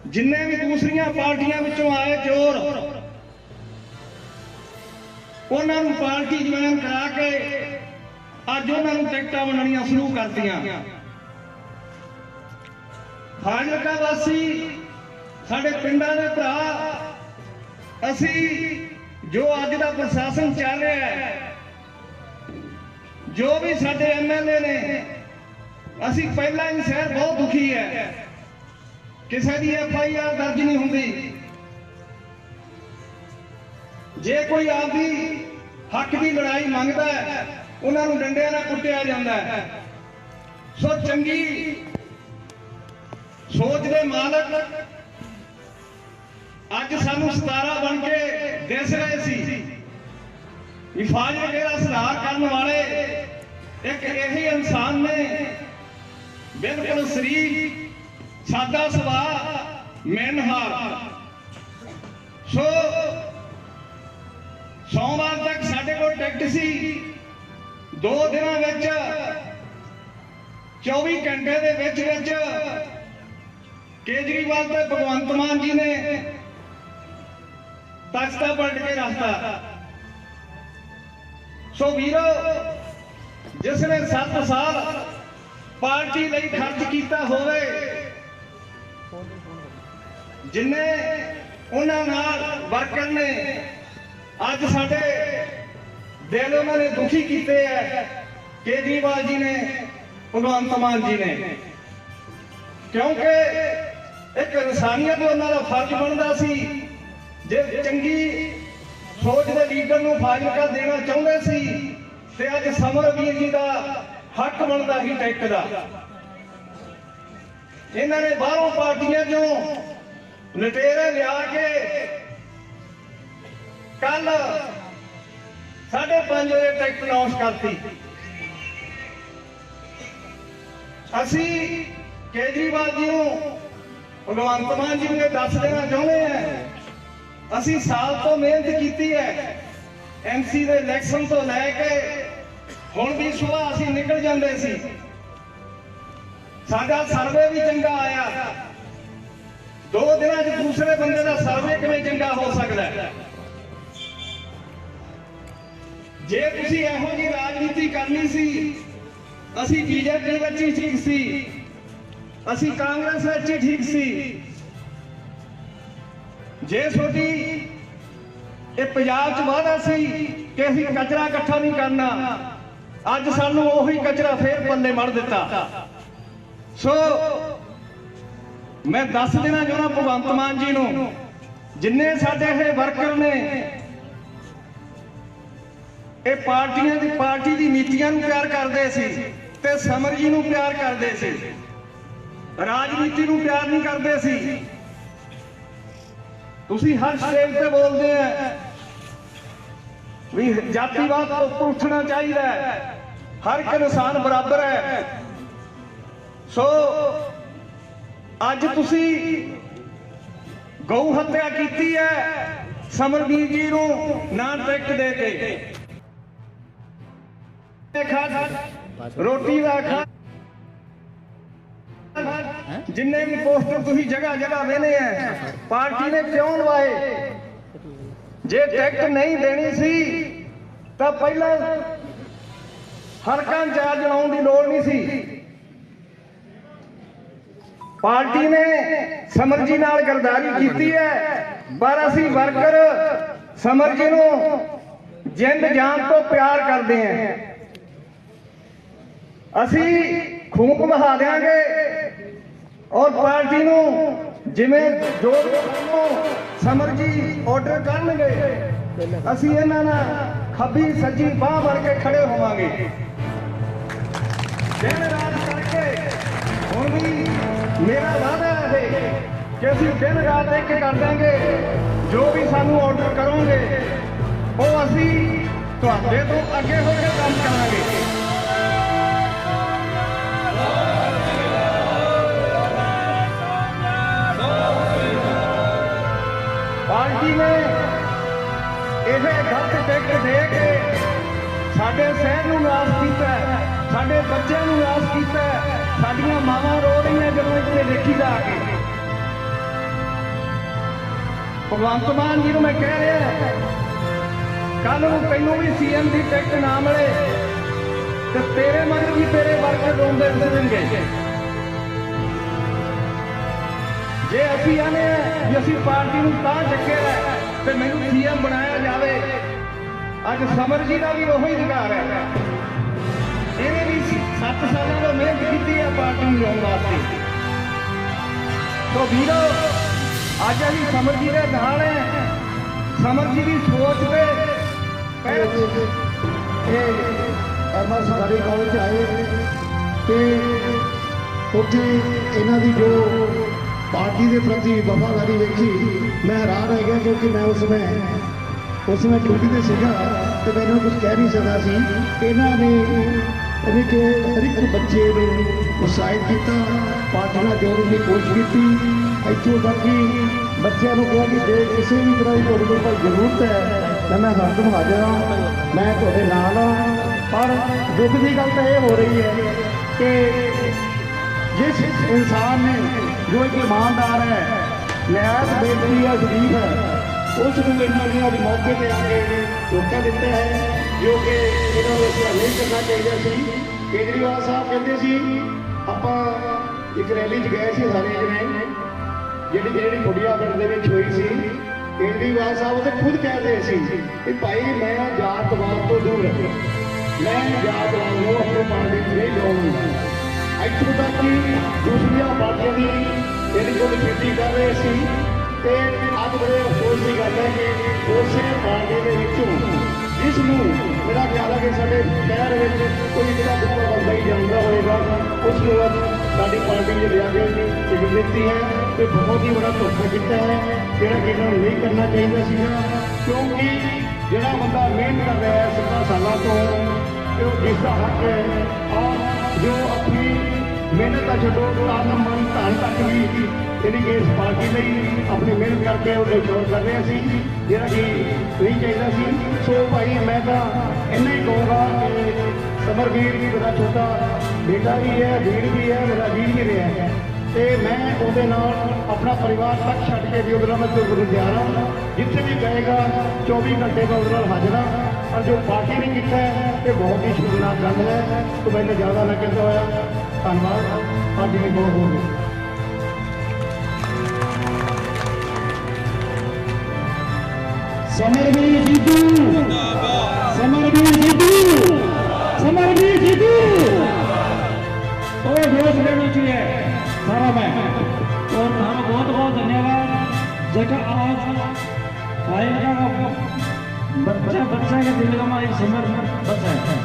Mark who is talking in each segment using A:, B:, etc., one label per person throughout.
A: जिन्ने भी दूसरिया पार्टियां विचों आए चोर उन्होंने पार्टी ज्वाइन करा के अज उन्होंने टिकटां वंडणियां शुरू कर दियां। फाजिलका वासी साडे पिंडां दे भरा असी जो अज दा प्रशासन चल रहा है, जो भी साडे MLA ने, असी पहला ही शहर बहुत दुखी है। किसी की FIR दर्ज नहीं होंदी। जे कोई आपकी हक की लड़ाई मंगता है उन्होंने डंडियां नाल कुटिया जाता है। सो चंगी सोच दे मालक अज सानू 17 बन के दिस रहे सी। फाजिलके दा सुधार करने वाले एक यही इंसान ने, बिल्कुल शरीफ सादा सुभाव मेनहार। सो सोमवार तक साडे कोल टिकट सी। 2 दिनों में 24 घंटे दे विच केजरीवाल ते भगवंत मान जी ने तख्ता पलट के रखता। सो वीरो, जिसने 7 साल पार्टी लई खर्च किया होवे, जिन्ने उन्हां नाल वर्कर ने अज साडे दिल उन्होंने दुखी किए है, केजरीवाल जी ने, भगवंत मान जी ने। क्योंकि एक इंसानियत उन्होंने फर्ज बनता सी। जे चंगी सोच के लीडर को फाजिलका देना चाहते सी ते अज समरवीर जी का हक बनता ही टिकट का। इन्होंने बाहरों पार्टियां जो लटेरे लिया के कल 5:30 बजे टिकट अनाउंस करती। असी केजरीवाल जी को, भगवंत मान जी को दस देना चाहते हैं, असी साल तो मेहनत की है। MC के इलैक्शन तो लैके हुण भी सुबह असी निकल जाते सी। साडा सर्वे भी चंगा आया। 2 दिनों च दूसरे बंदे का सर्वे किवें चंगा हो सकता है? जे तुसीं इहो जी राजनीति करनी सी, असी BJP विच ही ठीक सी, असी कांग्रेस विच ही ठीक सी। जे सोडी ये पंजाब च वादा सी कि असी कचरा इकट्ठा नहीं करना, अज सानू उही कचरा फिर पल्ले मड़ दिता। सो मैं दस देना चाहना भगवंत मान जी नूं, जिन्ने साडे ये वर्कर ने ये पार्टी दी नीतियां नूं प्यार करदे सी ते समर जी नूं प्यार करदे सी, राजनीति नूं प्यार नहीं करदे सी। तुसी हर स्टेज पे बोलते हैं भी जातिवाद तो उठना चाहिए, हर एक इंसान बराबर है। सो अज तुसी गौ हत्या की है समरवीर जी नूं ना टिकट दे के। रोटी का खा जिन्ने भी पोस्टर तुसी जगह जगह वेने हैं, पार्टी ने क्यों लवाए? जे टिकट नहीं देनी सी तो पहला हरकां चार्ज लाउण दी लोड़ नहीं सी। पार्टी ने समर जी नाल गरदारी की है, पर असी वर्कर समर जी नूं जिंद जान तो प्यार करते हैं। असी खूब बहा देंगे और पार्टी नूं जिवें जो समर जी ऑर्डर करनगे असी इन्हां नाल खब्बी सज्जी बांह भर के खड़े होवांगे। दिन रात करके हुण भी मेरा वादा है कि असी दिन रात एक कर देंगे। जो भी सानू ऑर्डर करोगे वो असी तुहाडे तो अगे हो के काम करांगे। पार्टी ने यह गलत टिकट दे के साडे शहर नूं नाश कीता, साडे बच्चों नूं नाश कीता, साडियां मावां रो रही हैं जदों इत्थे देखी जा के। भगवंत मान जी मैं कह रहा कल तैनू भी सीएम की टिकट ना मिले तो तेरे मन की तेरे वर्कर रोंदे फिरेंगे। जे असी आने भी असी पार्टी नूं तां चुके तो मैनू सीएम बनाया जाए। अज समर जी का भी वही अधिकार है, इन्हें भी 7 सालों का मेहनत की है पार्टी में लाने वास्ते। तो वीरो अज अभी समर जी के नाल है, समर जी की सोच पे
B: एमआर सरकारी कॉलेज आए तो उत्थे इन्हां दी जो पार्टी के प्रति वफादारी देखी मैं हैरान रह गया, क्योंकि मैं उसमें ड्यूटी से सीगा तो मैंने कुछ कह नहीं सकता सी। इन्होंने कि हर एक बच्चे को उत्साहित किया, पार्टी में जोड़ने की कोशिश की। इतों तक कि बच्चों को कहा कि जो किसी भी तरह की तुहाडे कोल जरूरत है तो मैं हरदम हाजिर हाँ, मैं तुहाडे नाल हाँ। पर दुख की गल तो यह हो रही है कि जिस इंसान ने जो एक ईमानदार है, नहायत बेहतरी है, शरीफ है, उसको इन्होंने अभी मौके पर आके धोखा दिता है जो कि इन्होंने नहीं करना चाहिए सी। केजरीवाल साहब कहते सी आप एक रैली च गए थे सारे जने, जी फुटिया पिंड हुई सी। केजरीवाल साहब तो खुद कहते कि भाई मैं जातवाद तो दूर है, मैं जातवाद को अपने पार्टी नहीं लाऊंगा। इतों तक कि दूसरिया पार्टियों की जी कोई खेती कर रहे थे तो अब बड़े अफसोस की गल है कि उस पार्टी के जिसनों मेरा ख्याल है कि साढ़े शहर में कोई इतना दुखा बंदा ही जानता होगा, उसको अब साड़ी पार्टी ने लिया के टिकट देती है तो बहुत ही बड़ा धोखा किया है, जोड़ा कि इन्होंने नहीं करना चाहिए सीगा। क्योंकि जोड़ा बंदा मेहनत कर रहा है 17 सालों तो जिसका हक है और जो अपनी मेहनत का छो तन मन धन तक भी यानी कि इस पार्टी में अपनी मेहनत करके उन्हें शोर कर रहे थे, जोड़ा कि नहीं चाहिए। सो भाई मैं तो इन्ना ही कहूँगा कि समरवीर भी मेरा छोटा बेटा भी है, वीर भी है, मेरा वीर भी रहा है तो मैं उहदे नाल अपना परिवार तक छड्ड के भी उहदे नाल मैं तैयार हाँ। जिथे भी गएगा 24 घंटे मैं उहदे नाल हाजिर हाँ। पर जो पार्टी ने किया है ये बहुत ही शर्मनाक गल है। तो मैंने ज़्यादा ना कहता होया धन्यवाद। पार्टी ने बहुत हो गया।
C: समरवीर जीतू, समरवीर जीतू, समरवीर जीतू और जोश लेना चाहिए सारा मैं। और थारा बहुत बहुत धन्यवाद जगह आज आएगा बच्चा बच्चा के दिल का एक समर बच्चा है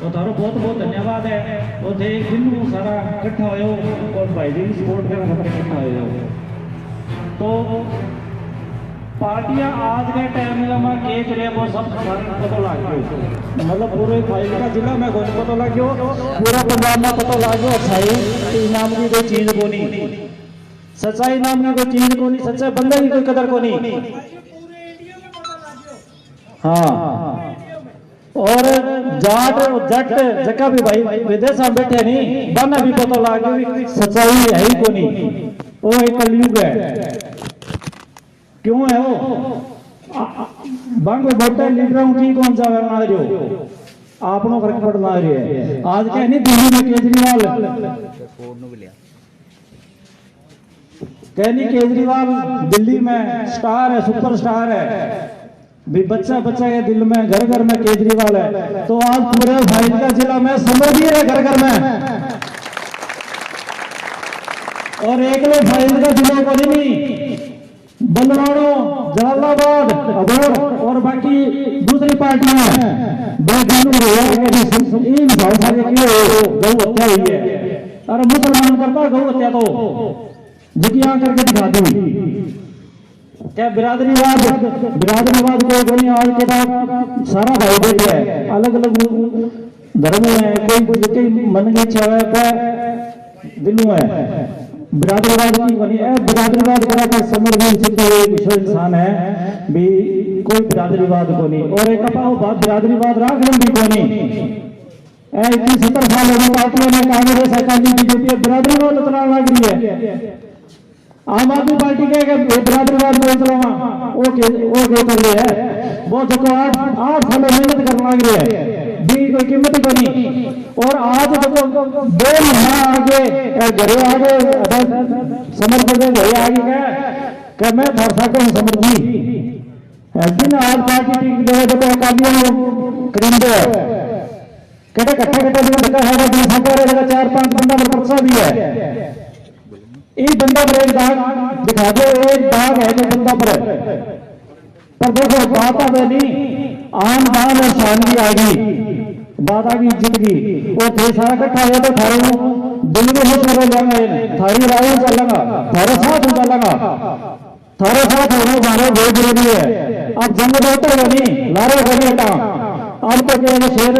C: तो थारो बहुत बहुत धन्यवाद है। और देख दिन सारा इकट्ठा हो और भाई जी सपोर्ट करना खातर इकट्ठा हो तो पार्टियां आज के टाइम में के चले वो सब पता लग गयो, मतलब पूरे फाइल का जिला में कोई पता लग गयो, पूरा पंजाब में पता लग गयो। अच्छाई नाम की कोई चीज को नहीं, सच्चाई नाम की कोई चीज को नहीं, सच्चे बंदे की कोई कदर को नहीं। हाँ और जाट जट जगह भी भाई विदेश में बैठे नहीं बना भी पता लग गयो सच्चाई है ही को नहीं, वो एक कलयुग है। क्यों है वो बांगो बैठे लीडरों की कौन सा करना जो आपनों फर्क पड़ना है। आज क्या नहीं दिल्ली में केजरीवाल कहनी केजरीवाल दिल्ली में स्टार है, सुपर स्टार है भी बच्चा बच्चा के दिल में घर घर में केजरीवाल है। तो आज पूरे फाजिलका जिला में समरवीर है घर घर में और एक लोग फाजिलका जिले को नहीं बलवाड़ो जलालाबाद अबोर और बाकी दूसरी पार्टियां गौ हत्या हुई है। अरे मुसलमान करता गौ हत्या तो जिकियां करके दिखा दी क्या बिरादरीवाद को कोई आज के बाद सारा भाई देते हैं, अलग अलग धर्म है, कोई मन की इच्छा है दिलू है बिरादरीवाद की बनी है। बिरादरीवाद करा था समरवीर सिंह एक इंसान है भी कोई बिरादरीवाद को नहीं और एक बात बिरादरीवाद राख भी को नहीं। 70 साल हो गए पार्टियों ने कांग्रेस अकाली बीजेपी बिरादरीवाद उतना लग रही है आम आदमी पार्टी के बरादरीवाद में चलावा वो कर रहे हैं वो जो 8 साल मेहनत करने लग रहे हैं भी कोई कीमत बनी और आज जो 2 महीना आगे घरे आगे समर्थ के घरे आगे क्या मैं भरसा को समर्थ जी दिन आज पार्टी ठीक दे तो अकालियों करेंगे कहते कट्ठा जो धक्का है वो 4-5 बंदा पर पर्चा भी है एक बंदा पर एक दाग दिखा दो एक दाग है जो बंदा पर देखो बात अब नहीं आन बान और शान की आ गई बात आ गई इज्जत की और थे सारा इकट्ठा हो तो थारे दिल में हो जाएगा थारी राय चलेगा थारे साथ हो चलेगा थारे साथ होना हमारे बहुत जरूरी है अब जंग होते हो नहीं लारे कभी हटा अब तो क्या शेर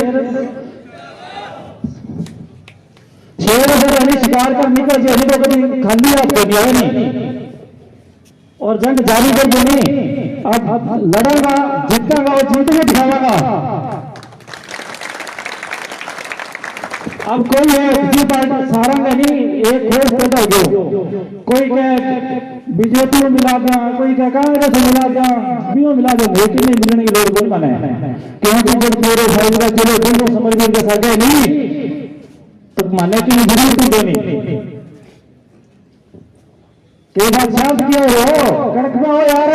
C: शिकार कर निकल जाए तो कभी खाली हाथ हो गया नहीं और जंग जारी कर नहीं अब लड़ेगा जीतेगा और जीत के दिखाएगा अब कोई है किसी पार्टी सारंग नहीं एक ठोस पैदा हो कोई कह बीजेपी में मिला दिया कोई कह कांग्रेस में मिला दिया बीओ मिला दिया लेकिन नहीं मिलने की लोग बोल माने क्योंकि जब पूरे साइड का चलो दोनों समझ में के सके नहीं तो माने कि जरूरत देनी के बात शांत किया हो कड़क में हो यार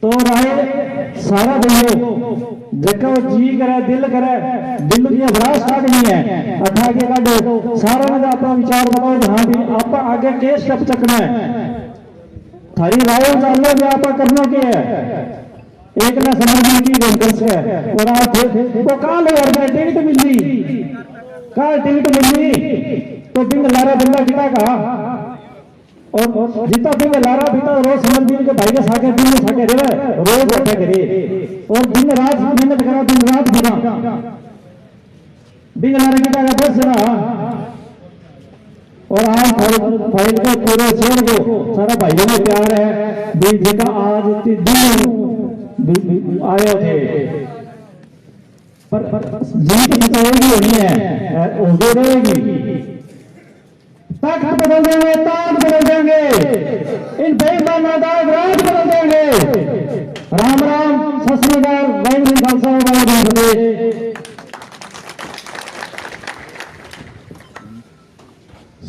C: तो राय सारा दियो देखो जी करे दिल की भरा स्टार्ट नहीं है अठा के काटो सारा ने अपना विचार बताओ हाँ भी आप आगे के स्टेप चकना है थारी राय चालो जो आप करना के है एक ना समझने की वेंकल्स है और आप तो काल यार टिकट मिली काल टिकट मिली तो बिंग लारा बंदा किता का और जितना बिंग लारा बीता रोज समझ दिन के भाई के साके दिन में साके रे रोज बैठे करे और दिन रात मेहनत करा दिन रात बिना बिंग लारा किता का बस ना और आज फाइल के पूरे शहर को सारा भाइयों में प्यार है भी जिका आज दिन आए थे पर जीत जिताएगी होनी है उसे रहेगी तख्त बदल देंगे ताज बदल देंगे इन बेईमानों का राज बदल देंगे राम राम सत श्री अकाल वाहिगुरू जी खालसा वाहिगुरू जी फतेह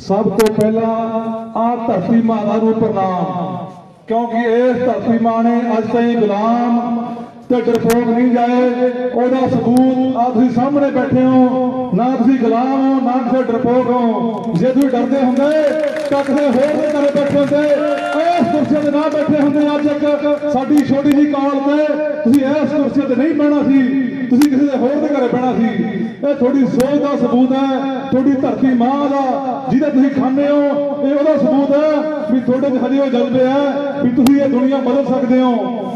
D: सब तो पहला आ धरती मां नूं प्रणाम क्योंकि इस धरती मां ने अज ताईं गुलाम ते डरपोक नहीं जाए ओदा सबूत आ तुसीं सामने बैठे हो ना तुसीं गुलाम हो ना तुसीं डरपोक हो जे तुसीं डरदे हुंदे तां किसे होर दे घरे बैठे हुंदे इस कुर्सी ते ना बैठे हुंदे अज एक साडी छोटी जी कॉल ते तुसीं इस कुर्सी ते नहीं बैठना सी तुसीं किसी दे होर दे घरे बैठना सी ਇਹ ਤੁਹਾਡੀ ਸੋਚ ਦਾ ਸਬੂਤ ਹੈ ਤੁਹਾਡੀ ਧਰਤੀ ਮਾਂ ਦਾ ਜਿਹਦੇ ਤੁਸੀਂ ਖਾਂਦੇ ਹੋ ਇਹ ਉਹਦਾ ਸਬੂਤ ਹੈ ਵੀ ਤੁਹਾਡੇ ਚ ਹਜੇ ਉਹ ਜਜ਼ਬੇ ਹੈ ਵੀ ਤੁਸੀਂ ਇਹ ਦੁਨੀਆ ਬਦਲ ਸਕਦੇ ਹੋ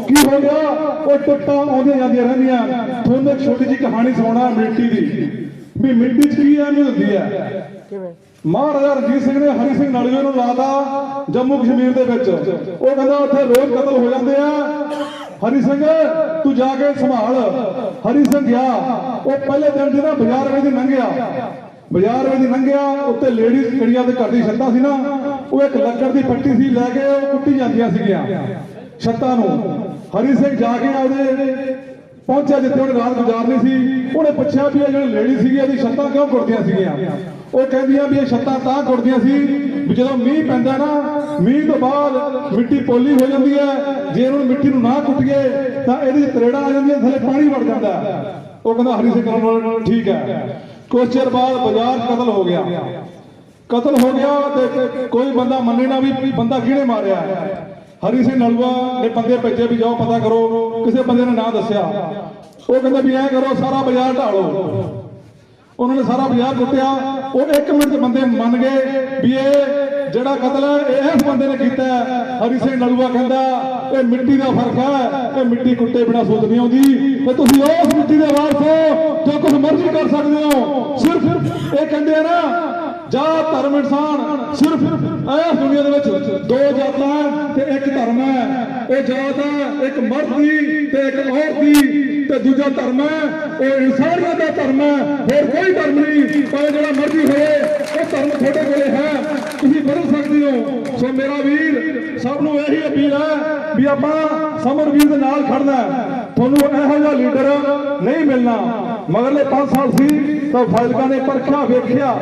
D: ਕੀ ਹੋ ਗਿਆ ਉਹ ਟੁੱਟਾਂ ਆਉਂਦੀਆਂ ਜਾਂਦੀਆਂ ਰਹਿੰਦੀਆਂ ਤੁਹਾਨੂੰ ਇੱਕ ਛੋਟੀ ਜਿਹੀ ਕਹਾਣੀ ਸੁਣਾਉਣਾ ਮਿੱਟੀ ਦੀ ਵੀ ਮਿੱਟੀ ਚ ਕੀ ਐਵੇਂ ਹੁੰਦੀ ਹੈ ਮਹਾਰਾਜਾ ਰਣਜੀਤ ਸਿੰਘ ਨੇ ਹਰੀ ਸਿੰਘ ਨਲਵੇ ਨੂੰ ਲਾਤਾ ਜੰਮੂ ਕਸ਼ਮੀਰ ਦੇ ਵਿੱਚ ਉਹ ਕਹਿੰਦਾ ਉੱਥੇ ਰੋਜ਼ ਕਤਲ ਹੋ ਜਾਂਦੇ ਆ हरी सिंह तू जाके संभाल हरी सिंह गया वो पहले दिन जो बाजार में लंघिया बाजार में लंघिया उत्ते लेडीज जड़ियां घर की छत्तां सी ना वो एक लक्कड़ की पट्टी सी लैके कुट्टी जांदियां सीगियां छत्तां नूं हरी सिंह जाके आपदे पहुंचा जिथे उन्हें रात गुजारनी सी उन्हें पूछा भी ये लेडी सी छत्तां क्यों कुटदियां सीगियां वो कहदियां भी ये छत्तां तां कुटदियां सी भी जो मीह पैंदा ना मीह तो बाद मिट्टी पोली हो जाती है जे इन्होंने मिट्टी ना कुटिए तो ये तरेड़ा आ जाती थले पानी वड़ जाता है वो कहता हरी सिंह ठीक है कुछ चिर बाद बाजार कतल हो गया कोई बंदा मन्ने ना भी बंदा किहने मारिया हरी सिंह नलवा ने बंदे भेजे भी जाओ पता करो किसी बंदे ने ना दसिया वो कहता भी ऐ करो सारा बाजार ढालो उन्होंने सारा बाजार कुटिया वो 1 मिनट बंदे मन गए भी ये जड़ा कतल है इस बंदे ने किया हरी सिंह नलूआ कहता ये मिट्टी का फर्क है ये मिट्टी कुट्टे बिना सोच नहीं आती तुम उस मिट्टी के वारस हो जो कुछ मर्जी कर सकते हो सिर्फ ये कहते हैं ना जात धर्म इंसान सिर्फ इस दुनिया दे विच 2 जातां ते एक धर्म है ये जात है एक मर्द की ते एक औरत की ते ਤੇ ਦੂਜਾ ਧਰਮ ਹੈ ਉਹ ਇਨਸਾਨੀਅਤ ਦਾ ਧਰਮ ਹੈ, ਹੋਰ ਕੋਈ ਧਰਮ ਨਹੀਂ। ਭਾਵੇਂ ਜਿਹੜਾ ਮਰਜ਼ੀ ਹੋਵੇ ਉਹ ਧਰਮ ਤੁਹਾਡੇ ਕੋਲੇ ਹੈ, ਤੁਸੀਂ ਬਦਲ ਸਕਦੇ ਹੋ। ਸੋ ਮੇਰਾ ਵੀਰ ਸਭ ਨੂੰ ਇਹੀ ਅਪੀਲ ਹੈ ਵੀ ਆਪਾਂ ਸਮਰਵੀਰ ਦੇ ਨਾਲ ਖੜਨਾ ਹੈ। ਤੁਹਾਨੂੰ ਇਹੋ ਜਿਹਾ ਲੀਡਰ ਨਹੀਂ ਮਿਲਣਾ। ਮਗਰਲੇ 5 ਸਾਲ ਸੀ ਤਾਂ ਫਾਜ਼ਿਲਕਾ ਨੇ ਪਰਖਿਆ ਵੇਖਿਆ।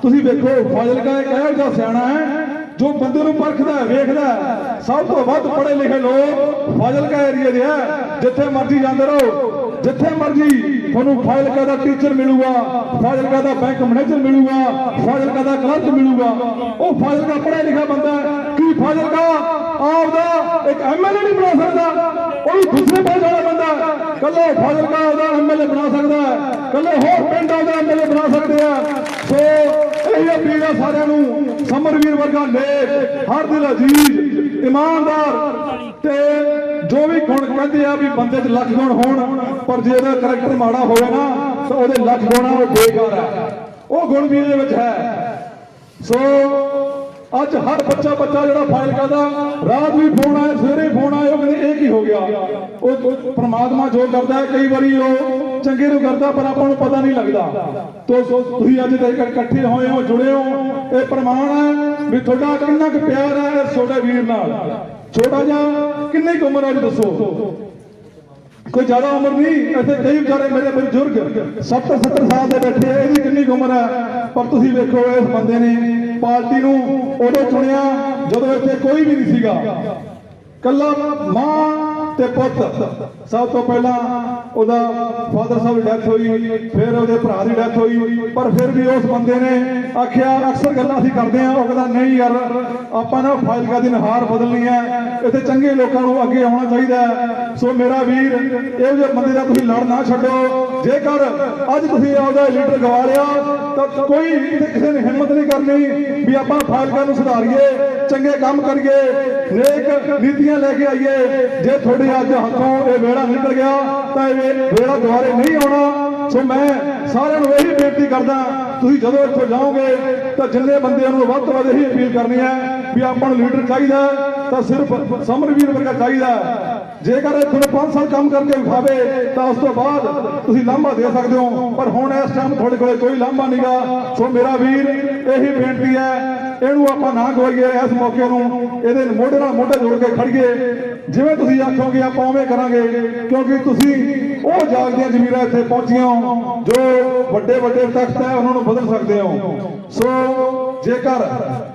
D: ਤੁਸੀਂ ਵੇਖੋ ਫਾਜ਼ਿਲਕਾ ਇੱਕ ਇਹੋ ਜਿਹਾ ਸਿਆਣਾ ਹੈ ਜੋ ਬੰਦੇ ਨੂੰ ਪਰਖਦਾ ਵੇਖਦਾ। ਸਭ ਤੋਂ ਵੱਧ ਪੜ੍ਹੇ ਲਿਖੇ ਲੋਕ ਫਾਜ਼ਿਲਕਾ ਏਰੀਆ ਦੇ ਹੈ। ਜਿੱਥੇ ਮਰਜ਼ੀ ਜਾਂਦੇ ਰਹੋ, ਜਿੱਥੇ ਮਰਜ਼ੀ ਤੁਹਾਨੂੰ ਫਾਜ਼ਿਲਕਾ ਦਾ ਟੀਚਰ ਮਿਲੂਗਾ, ਫਾਜ਼ਿਲਕਾ ਦਾ ਬੈਂਕ ਮੈਨੇਜਰ ਮਿਲੂਗਾ, ਫਾਜ਼ਿਲਕਾ ਦਾ ਕਲਰਕ ਮਿਲੂਗਾ। ਉਹ ਫਾਜ਼ਿਲਕਾ ਪੜ੍ਹਿਆ ਲਿਖਿਆ ਬੰਦਾ ਕੀ ਫਾਜ਼ਿਲਕਾ ਆਪਦਾ ਇੱਕ ਐਮਐਲਏ ਨਹੀਂ ਬਣਾ ਸਕਦਾ? ਉਹ ਦੂਸਰੇ ਪਾਸੇ ਵਾਲਾ ਬੰਦਾ ਕੱਲਾ ਫਾਜ਼ਿਲਕਾ ਉਹਦਾ ਐਮਐਲਏ ਬਣਾ ਸਕਦਾ ਹੈ, ਕੱਲੇ ਹੋਰ ਪਿੰਡ ਉਹਦਾ ਐਮਐਲਏ ਬਣਾ ਸਕਦੇ ਆ। ਸੋ ਇਹ ਅਪੀਲ ਹੈ ਸਾਰਿਆਂ ਨੂੰ, ਸਮਰਵੀਰ ਵਰਗਾ ਨੇਕ, ਹਰ ਦਿਲ ਅਜ਼ੀਜ਼, ਇਮਾਨਦਾਰ ਤੇ ਜੋ ਵੀ ਗੁਣ ਕਹਿੰਦੇ ਆ ਵੀ ਬੰਦੇ 'ਚ ਲੱਖ ਗੁਣ ਹੋਣ, ਪਰ ਜੇ ਉਹਦਾ ਕਰੈਕਟਰ ਮਾੜਾ ਹੋਵੇ ਨਾ ਤਾਂ ਉਹਦੇ ਲੱਖ ਗੁਣਾ ਉਹ ਬੇਕਾਰ ਹੈ। ਉਹ ਗੁਣ ਵੀ ਇਹਦੇ ਵਿੱਚ ਹੈ। ਸੋ ਅੱਜ ਹਰ ਬੱਚਾ ਜਿਹੜਾ ਫਾਜ਼ਿਲਕਾ ਦਾ ਰਾਤ ਵੀ ਫੋਨ ਆਇਆ, ਸਵੇਰੇ ਫੋਨ ਆਇਆ, ਉਹ ਕਹਿੰਦੇ ਇਹ ਕੀ ਹੋ ਗਿਆ। ਉਹ ਪ੍ਰਮਾਤਮਾ ਜੋ ਕਰਦਾ ਹੈ ਕਈ ਵਾਰੀ ਉਹ ਚੰਗੇ ਨੂੰ ਕਰਦਾ, ਪਰ ਆਪਾਂ ਨੂੰ ਪਤਾ ਨਹੀਂ ਲੱਗਦਾ। ਤੁਸੀਂ ਅੱਜ ਤੱਕ ਇਕੱਠੇ ਹੋਏ ਹੋ, ਜੁੜੇ ਹੋ, ਇਹ ਪ੍ਰਮਾਣ ਹੈ ਵੀ ਤੁਹਾਡਾ ਕਿੰਨਾ ਕੁ ਪਿਆਰ ਹੈ ਇਸ ਛੋਟੇ ਵੀਰ ਨਾਲ। ਛੋਟਾ ਜਿਹਾ ਕਿੰਨੀ ਕੁ ਉਮਰ ਹੈ ਜੀ ਦੱਸੋ? ਕੋਈ ਜ਼ਿਆਦਾ ਉਮਰ ਨਹੀਂ। ਇੱਥੇ ਕਈ ਵਿਚਾਰੇ ਮੇਰੇ ਬਜ਼ੁਰਗ 70 ਸਾਲ ਦੇ ਬੈਠੇ, ਇਹਦੀ ਕਿੰਨੀ ਕੁ ਉਮਰ ਹੈ। ਪਰ ਤੁਸੀਂ ਵੇਖੋ ਇਸ ਬੰਦੇ ਨੇ ਪਾਰਟੀ ਨੂੰ ਉਦੋਂ ਚੁਣਿਆ ਜਦੋਂ ਇੱਥੇ ਕੋਈ ਵੀ ਨਹੀਂ ਸੀਗਾ, ਕੱਲਾ ਮਾਂ ਤੇ ਪੁੱਤ। ਸਭ ਤੋਂ ਪਹਿਲਾਂ ਉਹਦਾ ਫਾਦਰ ਸਾਹਿਬ ਦੀ ਡੈਥ ਹੋਈ, ਫਿਰ ਉਹਦੇ ਭਰਾ ਦੀ ਡੈਥ ਹੋਈ, ਪਰ ਫਿਰ ਵੀ ਉਸ ਬੰਦੇ ਨੇ ਆਖਿਆ, ਅਕਸਰ ਗੱਲਾਂ ਅਸੀਂ ਕਰਦੇ ਹਾਂ, ਉਹ ਕਹਿੰਦਾ ਨਹੀਂ ਯਾਰ ਆਪਾਂ ਨਾ ਫਾਜ਼ਿਲਕਾ ਦੀ ਨੁਹਾਰ ਬਦਲਣੀ ਹੈ, ਇੱਥੇ ਚੰਗੇ ਲੋਕਾਂ ਨੂੰ ਅੱਗੇ ਆਉਣਾ ਚਾਹੀਦਾ ਹੈ। ਸੋ ਮੇਰਾ ਵੀਰ ਇਹੋ ਜਿਹੇ ਬੰਦੇ ਦਾ ਤੁਸੀਂ ਲੜ ਨਾ ਛੱਡੋ। ਜੇਕਰ ਅੱਜ ਤੁਸੀਂ ਆਪਦਾ ਲੀਡਰ ਗਵਾ ਲਿਆ ਤਾਂ ਕੋਈ ਕਿਸੇ ਨੇ ਹਿੰਮਤ ਨਹੀਂ ਕਰਨੀ ਵੀ ਆਪਾਂ ਫਾਜ਼ਿਲਕਾ ਨੂੰ ਸੁਧਾਰੀਏ, ਚੰਗੇ ਕੰਮ ਕਰੀਏ, ਨੇਕ ਨੀਤੀਆਂ ਲੈ ਕੇ ਆਈਏ। ਜੇ ਤੁਹਾਡੇ ਅੱਜ ਹੱਥੋਂ ਇਹ ਵੇੜਾ ਨਿਕਲ ਗਿਆ ਤਾਂ ਇਹ ਵੇੜਾ ਦੁਬਾਰੇ ਨਹੀਂ ਆਉਣਾ। ਸੋ ਮੈਂ ਸਾਰਿਆਂ ਨੂੰ ਇਹੀ ਬੇਨਤੀ ਕਰਦਾ, ਤੁਸੀਂ ਜਦੋਂ ਇੱਥੋਂ ਜਾਓਗੇ ਤਾਂ ਜਿੰਨੇ ਬੰਦਿਆਂ ਨੂੰ ਵੱਧ ਤੋਂ ਵੱਧ ਇਹੀ ਅਪੀਲ ਕਰਨੀ ਹੈ ਵੀ ਆਪਾਂ ਨੂੰ ਲੀਡਰ ਚਾਹੀਦਾ ਤਾਂ ਸਿਰਫ ਸਮਰਵੀਰ ਵਰਗਾ ਚਾਹੀਦਾ। ਜੇਕਰ ਇਹ ਤੁਹਾਨੂੰ 5 ਸਾਲ ਕੰਮ ਕਰਕੇ ਵਿਖਾਵੇ ਤਾਂ ਉਸ ਤੋਂ ਬਾਅਦ ਤੁਸੀਂ ਲਾਂਭਾ ਦੇ ਸਕਦੇ ਹੋ, ਪਰ ਹੁਣ ਇਸ ਟਾਈਮ ਤੁਹਾਡੇ ਕੋਲ ਕੋਈ ਲਾਂਭਾ ਨਹੀਂਗਾ। ਸੋ ਮੇਰਾ ਵੀਰ ਇਹੀ ਬੇਨਤੀ ਹੈ, ਇਹਨੂੰ ਆਪਾਂ ਨਾ ਗਵਾਈਏ। ਇਸ ਮੌਕੇ ਨੂੰ ਇਹਦੇ ਮੋਢੇ ਨਾਲ ਮੋਢਾ ਜੋੜ ਕੇ ਖੜੀਏ। ਜਿਵੇਂ ਤੁਸੀਂ ਆਖੋਗੇ ਆਪਾਂ ਉਵੇਂ ਕਰਾਂਗੇ, ਕਿਉਂਕਿ ਤੁਸੀਂ ਉਹ ਜਾਗਦੀਆਂ ਜ਼ਮੀਰਾਂ ਇੱਥੇ ਪਹੁੰਚੀਆਂ ਹੋ ਜੋ ਵੱਡੇ ਤਖਤ ਹੈ ਉਹਨਾਂ ਨੂੰ ਬਦਲ ਸਕਦੇ ਹੋ। ਸੋ ਜੇਕਰ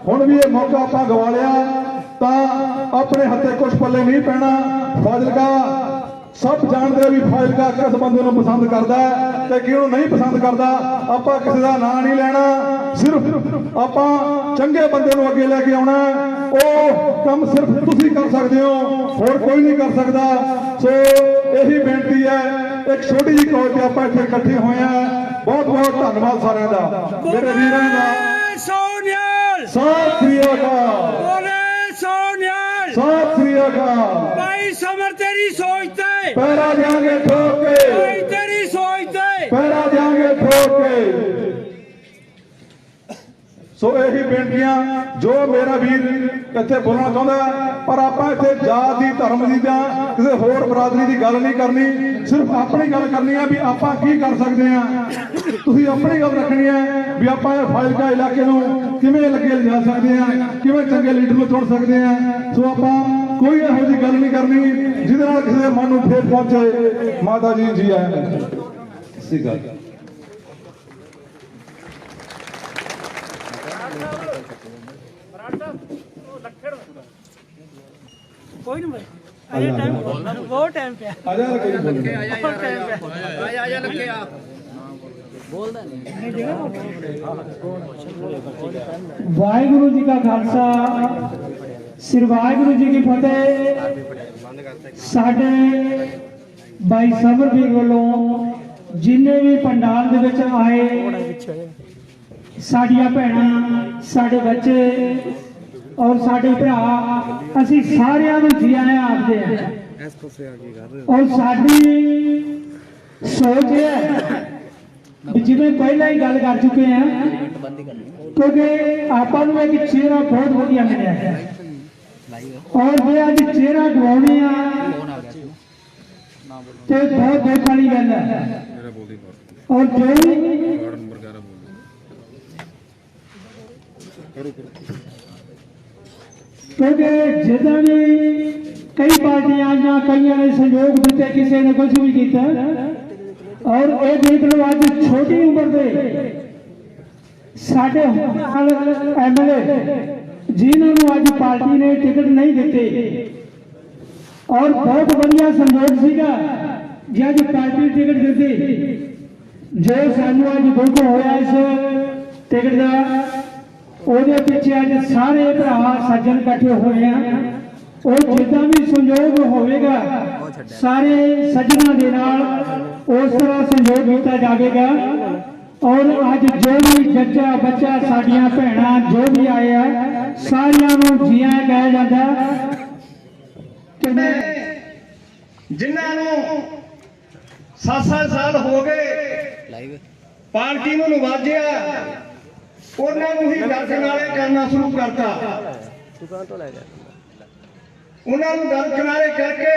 D: ਹੁਣ ਵੀ ਇਹ ਮੌਕਾ ਆਪਾਂ ਗਵਾ ਲਿਆ ਤਾਂ ਆਪਣੇ ਹੱਥੇ ਕੁਝ ਪੱਲੇ ਨਹੀਂ ਪੈਣਾ। ਫਾਜ਼ਿਲਕਾ ਸਭ ਜਾਣਦੇ ਵੀ ਫਾਜ਼ਿਲਕਾ ਕਿਸ ਬੰਦੇ ਨੂੰ ਪਸੰਦ ਕਰਦਾ ਹੈ ਤੇ ਕਿਹਨੂੰ ਨਹੀਂ ਪਸੰਦ ਕਰਦਾ। ਆਪਾਂ ਕਿਸੇ ਦਾ ਨਾਂ ਨਹੀਂ ਲੈਣਾ, ਸਿਰਫ ਆਪਾਂ ਚੰਗੇ ਬੰਦੇ ਨੂੰ ਅੱਗੇ ਲੈ ਕੇ ਆਉਣਾ। ਉਹ ਕੰਮ ਸਿਰਫ ਤੁਸੀਂ ਕਰ ਸਕਦੇ ਹੋ, ਹੋਰ ਕੋਈ ਨਹੀਂ ਕਰ ਸਕਦਾ। ਸੋ ਇਹੀ ਬੇਨਤੀ ਹੈ, ਇੱਕ ਛੋਟੀ ਜਿਹੀ ਕੌਲ ਤੇ ਆਪਾਂ ਇੱਥੇ ਇਕੱਠੇ ਹੋਏ ਆ। ਬਹੁਤ ਧੰਨਵਾਦ ਸਾਰਿਆਂ ਦਾ, ਮੇਰੇ ਵੀਰਾਂ ਦਾ। ਸਤਿ ਸ੍ਰੀ ਅਕਾਲ, ਸਤਿ ਸ੍ਰੀ ਅਕਾਲ।
E: भाई समर तेरी सोच ते
D: पैरा देंगे ठोक के,
E: भाई तेरी सोच ते
D: पैरा देंगे ठोक के। सो यही बेनतियां जो मेरा वीर ਇੱਥੇ ਬੋਲਣਾ ਚਾਹੁੰਦਾ, ਪਰ ਆਪਾਂ ਇੱਥੇ ਜਾਤ ਦੀ, ਧਰਮ ਦੀ ਜਾਂ ਕਿਸੇ ਹੋਰ ਬਰਾਦਰੀ ਦੀ ਗੱਲ ਨਹੀਂ ਕਰਨੀ। ਸਿਰਫ ਆਪਣੀ ਗੱਲ ਕਰਨੀ ਹੈ ਵੀ ਆਪਾਂ ਕੀ ਕਰ ਸਕਦੇ ਹਾਂ। ਤੁਸੀਂ ਆਪਣੀ ਗੱਲ ਰੱਖਣੀ ਹੈ ਵੀ ਆਪਾਂ ਇਹ ਫਾਜ਼ਿਲਕਾ ਇਲਾਕੇ ਨੂੰ ਕਿਵੇਂ ਅੱਗੇ ਲਿਜਾ ਸਕਦੇ ਹਾਂ, ਕਿਵੇਂ ਚੰਗੇ ਲੀਡਰ ਨੂੰ ਚੁਣ ਸਕਦੇ ਹਾਂ। ਸੋ ਆਪਾਂ ਕੋਈ ਇਹੋ ਜਿਹੀ ਗੱਲ ਨਹੀਂ ਕਰਨੀ ਜਿਹਦੇ ਨਾਲ ਕਿਸੇ ਦੇ ਮਨ ਨੂੰ ਠੇਸ ਪਹੁੰਚੇ। ਮਾਤਾ ਜੀ ਜੀ ਆਇਆਂ ਨੇ। ਸਹੀ ਗੱਲ।
E: कोई नहीं भाई आजा टाइम वो टाइम पे
D: आजा लगे
E: आजा लगे आ
C: ਵਾਹਿਗੁਰੂ ਜੀ ਕਾ ਖਾਲਸਾ, ਸ੍ਰੀ ਵਾਹਿਗੁਰੂ ਜੀ ਕੀ ਫਤਿਹ। ਸਾਡੇ ਬਾਈ ਸਮਰਵੀਰ ਵੱਲੋਂ ਜਿੰਨੇ ਵੀ ਪੰਡਾਲ ਦੇ ਵਿੱਚ ਆਏ, ਸਾਡੀਆਂ ਭੈਣਾਂ, ਸਾਡੇ ਬੱਚੇ ਔਰ ਸਾਡੇ ਭਰਾ, ਅਸੀਂ ਸਾਰਿਆਂ ਨੂੰ ਜੀ ਆਇਆਂ ਆਖਦੇ ਹਾਂ। ਔਰ ਸਾਡੀ ਸੋਚ ਹੈ ਜਿਵੇਂ ਪਹਿਲਾਂ ਹੀ ਗੱਲ ਕਰ ਚੁੱਕੇ ਹਾਂ, ਕਿਉਂਕਿ ਆਪਾਂ ਨੂੰ ਇੱਕ ਚਿਹਰਾ ਬਹੁਤ ਵਧੀਆ ਮਿਲਿਆ ਹੈ। ਔਰ ਜੇ ਅੱਜ ਚਿਹਰਾ ਗਵਾਉਣੇ ਆ ਤੇ ਬਹੁਤ ਦੁੱਖ ਵਾਲੀ ਗੱਲ ਹੈ। ਔਰ ਜੋ ਵੀ क्योंकि जिदा भी कई पार्टियां आईया, कई ने सहयोग दिते, किसी ने कुछ भी किया। और ये देख लो अज छोटी उम्र के साडे MLA जिन्होंने अज पार्टी ने टिकट नहीं दिते, और बहुत बढ़िया संयोग सीगा जे अज पार्टी टिकट दिती। जो सानू अज दुख होया इस टिकट का, ਉਹਦੇ ਪਿੱਛੇ ਅੱਜ ਸਾਰੇ ਭਰਾ ਸੱਜਣ ਇਕੱਠੇ ਹੋਏ ਆ। ਉਹ ਜਿੱਦਾਂ ਵੀ ਸੰਯੋਗ ਹੋਵੇਗਾ ਸਾਰੇ ਸੱਜਣਾਂ ਦੇ ਨਾਲ ਉਸ ਤਰ੍ਹਾਂ ਸੰਯੋਗ ਕੀਤਾ ਜਾਵੇਗਾ। ਔਰ ਅੱਜ ਜੋ ਵੀ ਜੱਜਾ ਬੱਚਾ ਸਾਡੀਆਂ ਭੈਣਾਂ ਜੋ ਵੀ ਆਏ ਆ ਸਾਰਿਆਂ ਨੂੰ ਜੀਆਂ ਕਹਿ ਜਾਂਦਾ।
A: ਜਿਨ੍ਹਾਂ ਨੂੰ 7-7 ਸਾਲ ਹੋ ਗਏ ਪਾਰਟੀ ਨੂੰ ਨਵਾਜਿਆ, ਉਹਨਾਂ ਨੂੰ ਹੀ ਦਰਕਨਾਰੇ ਕਰਨਾ ਸ਼ੁਰੂ ਕਰਤਾ। ਉਹਨਾਂ ਨੂੰ ਦਰਕਨਾਰੇ ਕਰਕੇ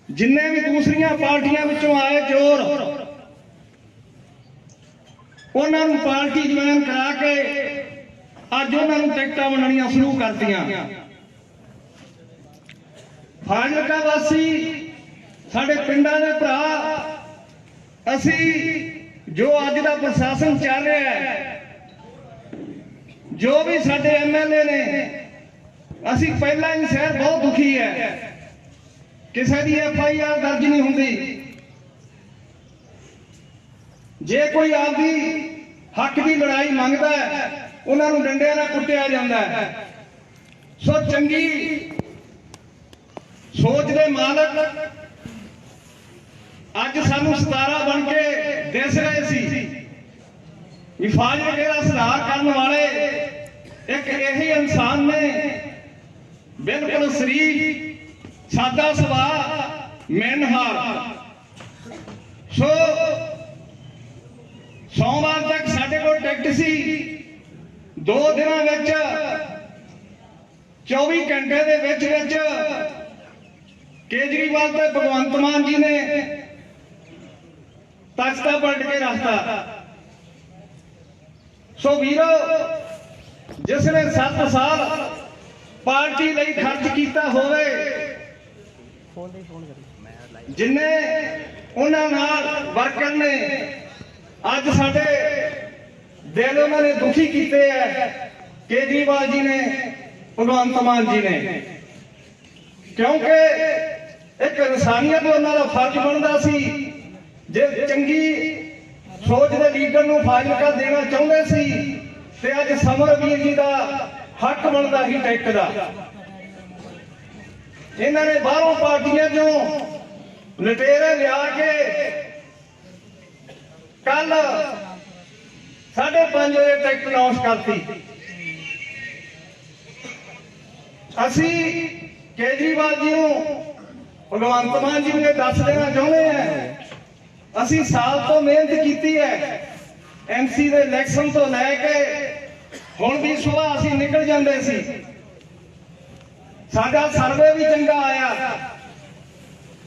A: ਜਿੰਨੇ ਵੀ ਦੂਸਰੀਆਂ ਪਾਰਟੀਆਂ ਵਿੱਚੋਂ ਆਏ ਚੋਰ, ਉਹਨਾਂ ਨੂੰ ਪਾਰਟੀ ਜੁਆਇਨ ਕਰਾ ਕੇ ਅੱਜ ਉਹਨਾਂ ਨੂੰ ਟਿਕਟਾਂ ਵੰਡਣੀਆਂ ਸ਼ੁਰੂ ਕਰਤੀਆਂ। ਫਾਜ਼ਿਲਕਾ ਵਾਸੀ ਸਾਡੇ ਪਿੰਡਾਂ ਦੇ ਭਰਾ, ਅਸੀਂ जो अज का प्रशासन चल रहा है, जो भी साडे MLA ने, असी पहला ही शहर बहुत दुखी है। किसी की FIR दर्ज नहीं होंगी। जे कोई आपकी हक की लड़ाई मंगता है, उन्होंने डंडिया नाल कुटिया जाता है। सो चंगी सोच दे मालक अज सानू 17 बन के दिस रहे सी कि फाजिलके दा सुधार करने वाले एक यही इंसान ने, बिल्कुल शरीफ सादा सुभाव, मेनहार। सो सोमवार तक साडे कोल टिकट सी। 2 दिनों विच 24 घंटे दे विच केजरीवाल ते भगवंत मान जी ने तख्ता पलट के रखता। सो वीरो, जिसने 7 साल पार्टी लई खर्च किया होवे, जिन्ने उन्हां नाल वर्कर ने अज साडे दिल उन्होंने दुखी किए है, केजरीवाल जी ने, भगवंत मान जी ने। क्योंकि एक इंसानियत उन्हां दा फर्ज बनता सी। जे चंगी सोच के लीडर नूं फाजिलका देना चाहते सी ते अज समरवीर जी का हक बनता ही टिकट का। इन्हों ने बाहरों पार्टियां चों लटेरे लिया के कल 5:30 बजे टिकट अनाउंस करती। असी केजरीवाल जी नूं, भगवंत मान जी नूं दस देना चाहते हैं, असी साल तो मेहनत की है। MC दे इलैक्शन तो लैके हुण भी सुबह असी निकल जाते सी। साडा सर्वे भी चंगा आया।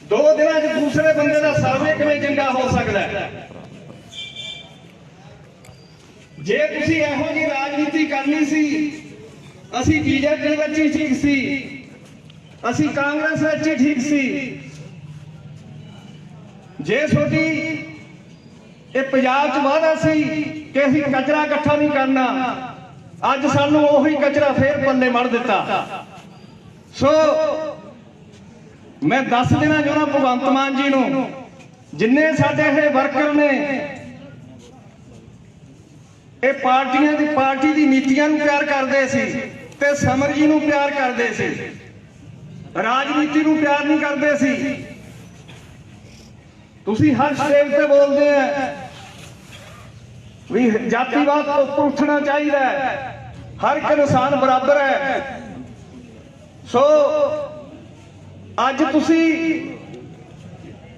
A: 2 दिनों च दूसरे बंदे का सर्वे किवें चंगा हो सकता है? जे तुसीं इहो जी राजनीति करनी सी, असी BJP विच ही ठीक सी, असी कांग्रेस विच ही ठीक सी। जे छोटी ये पंजाब च वादा सी कि असीं कचरा इकट्ठा नहीं करना, अज सानू उही कचरा फिर पल्ले मड़ दिता। सो मैं दस देना चाहना भगवंत मान जी नूं, जिन्ने साडे ये वर्कर ने ये पार्टी दी नीतियां नूं प्यार करदे सी ते समर जी नूं प्यार करदे सी, राजनीति नूं प्यार नहीं करदे सी। तुसी हर स्टेज पे बोलते हैं भी जातिवाद तो उठना चाहिए, हर एक इंसान बराबर है। सो अज तुसी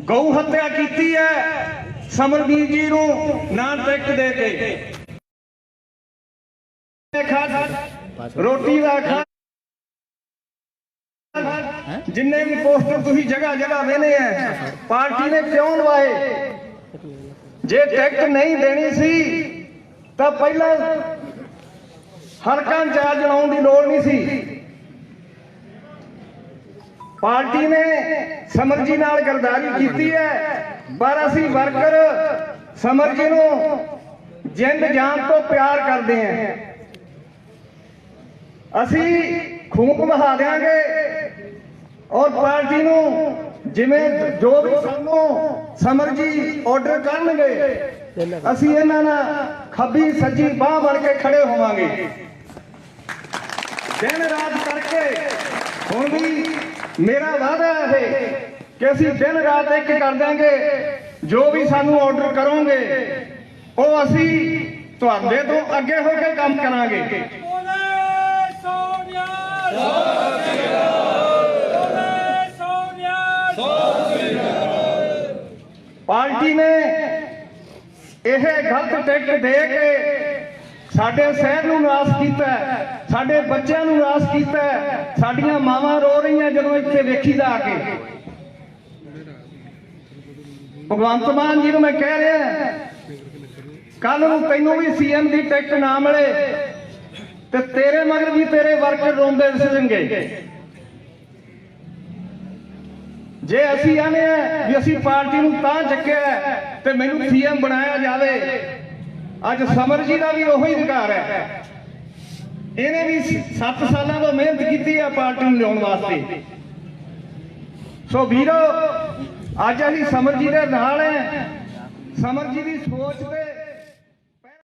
A: गौ हत्या की है समरवीर जी नूं ना टिकट दे के, रोटी का खा ਜਿੰਨੇ ਵੀ ਪੋਸਟਰ ਤੁਸੀਂ ਜਗ੍ਹਾ ਜਗ੍ਹਾ ਵੇਖਦੇ ਆ, ਪਾਰਟੀ ਨੇ ਕਿਉਂ ਲਵਾਏ? ਜੇ ਟਿਕਟ ਨਹੀਂ ਦੇਣੀ ਸੀ ਤਾਂ ਪਹਿਲਾਂ ਹਲਕਾ ਇੰਚਾਰਜ ਲਾਉਣ ਦੀ ਲੋੜ ਨਹੀਂ ਸੀ। ਪਾਰਟੀ ਨੇ ਸਮਰ ਜੀ ਨਾਲ ਗਰਦਾਰੀ ਕੀਤੀ ਹੈ, ਪਰ ਅਸੀਂ ਵਰਕਰ ਸਮਰ ਜੀ ਨੂੰ ਜਿੰਦ ਜਾਨ ਤੋਂ ਪਿਆਰ ਕਰਦੇ ਹਾਂ। ਅਸੀਂ ਖੂਨ ਬਹਾ ਦਿਆਂਗੇ ਔਰ ਪਾਰਟੀ ਨੂੰ ਜਿਵੇਂ ਜੋ ਵੀ ਸਾਨੂੰ ਸਮਰ ਜੀ ਆਰਡਰ ਕਰਨਗੇ ਅਸੀਂ ਇਹਨਾਂ ਨਾਲ ਖੱਬੀ ਸੱਜੀ ਬਾਹ ਬਣ ਕੇ ਖੜੇ ਹੋਵਾਂਗੇ। ਦਿਨ ਰਾਤ ਕਰਕੇ ਹੁਣ ਵੀ ਮੇਰਾ ਵਾਅਦਾ ਹੈ ਕਿ ਅਸੀਂ ਦਿਨ ਰਾਤ ਇੱਕ ਕਰ ਦਾਂਗੇ। ਜੋ ਵੀ ਸਾਨੂੰ ਆਰਡਰ ਕਰੋਗੇ ਉਹ ਅਸੀਂ ਤੁਹਾਡੇ ਤੋਂ ਅੱਗੇ ਹੋ ਕੇ ਕੰਮ ਕਰਾਂਗੇ। ਪਾਰਟੀ ਨੇ ਇਹ ਗਲਤ ਟਿਕਟ ਦੇ ਕੇ ਸਾਡੇ ਸ਼ਹਿਰ ਨੂੰ ਨਾਸ ਕੀਤਾ, ਸਾਡੇ ਬੱਚਿਆਂ ਨੂੰ ਨਾਸ ਕੀਤਾ। ਸਾਡੀਆਂ ਮਾਵਾਂ ਰੋ ਰਹੀਆਂ ਜਦੋਂ ਇੱਥੇ ਵੇਖੀਦਾ ਆ ਕੇ। ਭਗਵੰਤ ਮਾਨ ਜੀ ਨੂੰ ਮੈਂ ਕਹਿ ਰਿਹਾ, ਕੱਲ ਨੂੰ ਤੈਨੂੰ ਵੀ ਸੀਐਮ ਦੀ ਟਿਕਟ ਨਾ ਮਿਲੇ ਤੇ ਤੇਰੇ ਮਗਰ ਵੀ ਤੇਰੇ ਵਰਕਰ ਰੋਂਦੇ ਦਿਸਣਗੇ। ਜੇ ਅਸੀਂ ਆਨੇ ਆ ਵੀ ਅਸੀਂ ਪਾਰਟੀ ਨੂੰ ਤਾਂ ਚੱਕਿਆ ਤੇ ਮੈਨੂੰ ਸੀਐਮ ਬਣਾਇਆ ਜਾਵੇ, ਅੱਜ ਸਮਰ ਜੀ ਦਾ ਵੀ ਉਹੀ ਅਧਿਕਾਰ ਹੈ। ਇਹਨੇ ਵੀ 7 ਸਾਲਾਂ ਤੋਂ ਮਿਹਨਤ ਕੀਤੀ ਹੈ ਪਾਰਟੀ ਨੂੰ ਲਿਆਉਣ ਵਾਸਤੇ। ਸੋ ਵੀਰੋ, ਅੱਜ ਅਸੀਂ ਸਮਰ ਜੀ ਦੇ ਨਾਲ ਹੈ। ਸਮਰ ਜੀ ਦੀ ਸੋਚ